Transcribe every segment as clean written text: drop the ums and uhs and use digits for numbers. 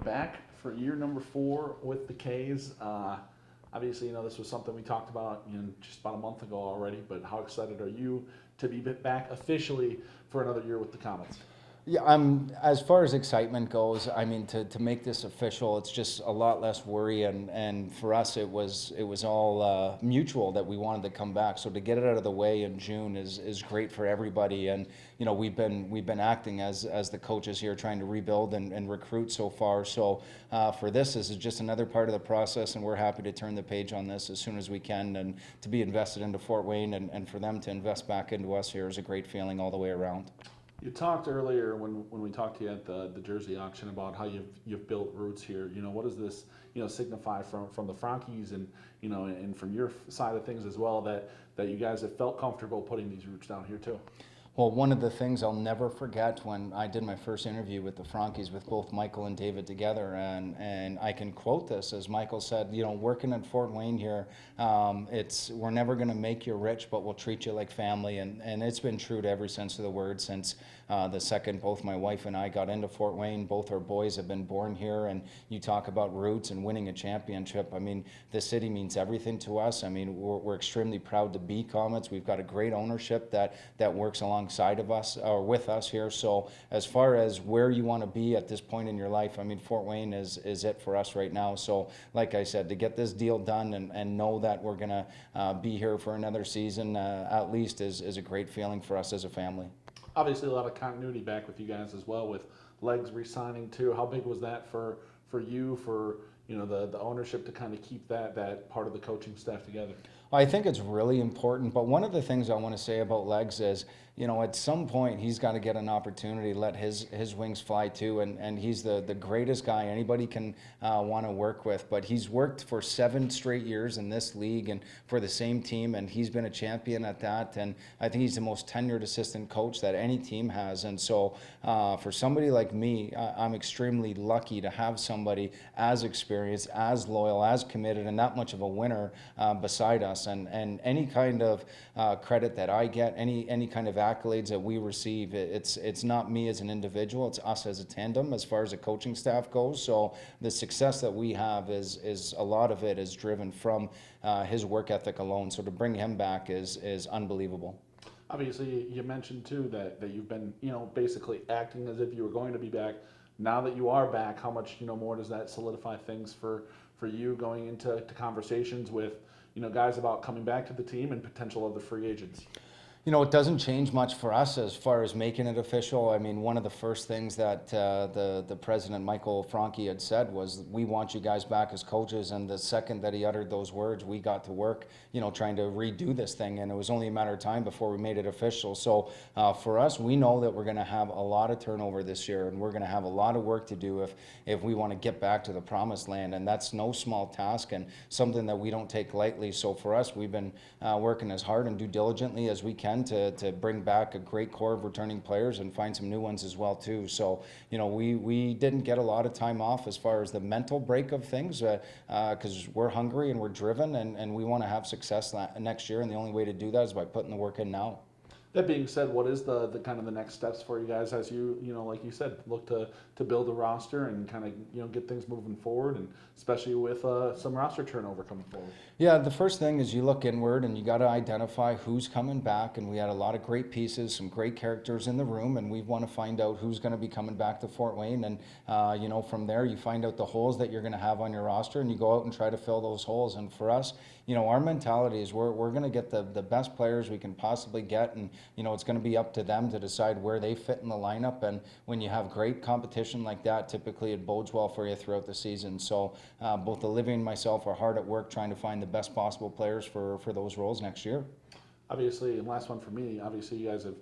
back for year number 4 with the K's. Obviously, this was something we talked about just about a month ago already, but how excited are you to be back officially for another year with the Komets? Yeah, as far as excitement goes, I mean, to make this official, it's just a lot less worry, and for us, it was all mutual that we wanted to come back. So to get it out of the way in June is great for everybody, and we've been acting as the coaches here, trying to rebuild and recruit so far. So for this is just another part of the process, and we're happy to turn the page on this as soon as we can, and to be invested into Fort Wayne, and for them to invest back into us here is a great feeling all the way around. You talked earlier when we talked to you at the jersey auction about how you've built roots here. What does this signify from the Frankies and from your side of things as well that you guys have felt comfortable putting these roots down here too? Well, one of the things I'll never forget when I did my first interview with the Frankies with both Michael and David together, and I can quote this as Michael said, working at Fort Wayne here, we're never going to make you rich, but we'll treat you like family, and it's been true to every sense of the word since the second both my wife and I got into Fort Wayne. Both our boys have been born here, and you talk about roots and winning a championship. I mean, the city means everything to us. I mean, we're extremely proud to be Komets. We've got a great ownership that works alongside of us or with us here. So as far as where you want to be at this point in your life, I mean, Fort Wayne is it for us right now. So like I said, to get this deal done and know that we're going to be here for another season at least is a great feeling for us as a family. Obviously, a lot of continuity back with you guys as well, with Legs resigning too. How big was that for you, for the ownership to kind of keep that part of the coaching staff together? I think it's really important, but one of the things I want to say about Legs is, at some point he's got to get an opportunity to let his wings fly too, and he's the greatest guy anybody can want to work with, but he's worked for 7 straight years in this league and for the same team, and he's been a champion at that, and I think he's the most tenured assistant coach that any team has, and so for somebody like me, I'm extremely lucky to have somebody as experienced, as loyal, as committed, and that much of a winner beside us. And any kind of credit that I get, any kind of accolades that we receive, it's not me as an individual, it's us as a tandem as far as the coaching staff goes. So the success that we have is a lot of it is driven from his work ethic alone. So to bring him back is unbelievable. Obviously, you mentioned too that you've been basically acting as if you were going to be back. Now that you are back, how much more does that solidify things for you going into conversations with guys about coming back to the team and potential other free agents? It doesn't change much for us as far as making it official. I mean, one of the first things that the president, Michael Franke, had said was, we want you guys back as coaches. And the second that he uttered those words, we got to work, trying to redo this thing. And it was only a matter of time before we made it official. So for us, we know that we're going to have a lot of turnover this year, and we're going to have a lot of work to do if we want to get back to the promised land. And that's no small task and something that we don't take lightly. So for us, we've been working as hard and due diligently as we can to bring back a great core of returning players and find some new ones as well too. So we didn't get a lot of time off as far as the mental break of things because we're hungry and we're driven and we want to have success next year, and the only way to do that is by putting the work in now. That being said, what is the kind of the next steps for you guys as you like you said, look to build a roster and kind of get things moving forward, and especially with some roster turnover coming forward? Yeah, the first thing is you look inward and you got to identify who's coming back, and we had a lot of great pieces, some great characters in the room, and we want to find out who's going to be coming back to Fort Wayne, and from there you find out the holes that you're going to have on your roster, and you go out and try to fill those holes. And for us, our mentality is we're going to get the best players we can possibly get, and it's going to be up to them to decide where they fit in the lineup. And when you have great competition like that, typically it bodes well for you throughout the season. So both Olivia and myself are hard at work trying to find the best possible players for those roles next year. Obviously, and last one for me, obviously you guys have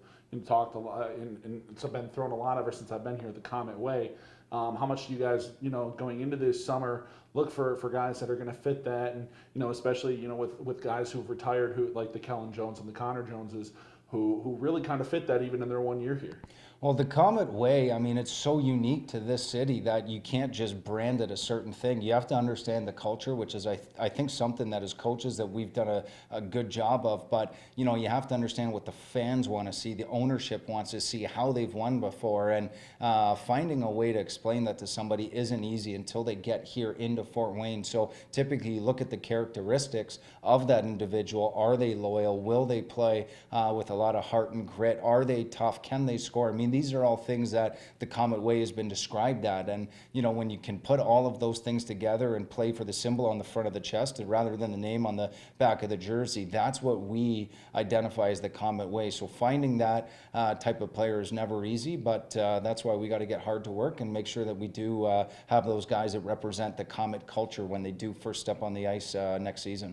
talked a lot, and it's been thrown a lot ever since I've been here at the Comet Way. How much do you guys, going into this summer, look for guys that are going to fit that, and especially with guys who've retired, who like the Kellen Jones and the Connor Joneses, who really kind of fit that even in their 1 year here? Well, the Comet Way, I mean, it's so unique to this city that you can't just brand it a certain thing. You have to understand the culture, which is, I think, something that as coaches that we've done a good job of. But, you know, you have to understand what the fans want to see, the ownership wants to see, how they've won before. And finding a way to explain that to somebody isn't easy until they get here into Fort Wayne. So typically you look at the characteristics of that individual. Are they loyal? Will they play with a lot of heart and grit? Are they tough? Can they score? I mean, these are all things that the Comet Way has been described at. And, you know, when you can put all of those things together and play for the symbol on the front of the chest rather than the name on the back of the jersey, that's what we identify as the Comet Way. So finding that type of player is never easy, but that's why we got to get hard to work and make sure that we do have those guys that represent the Comet culture when they do first step on the ice next season.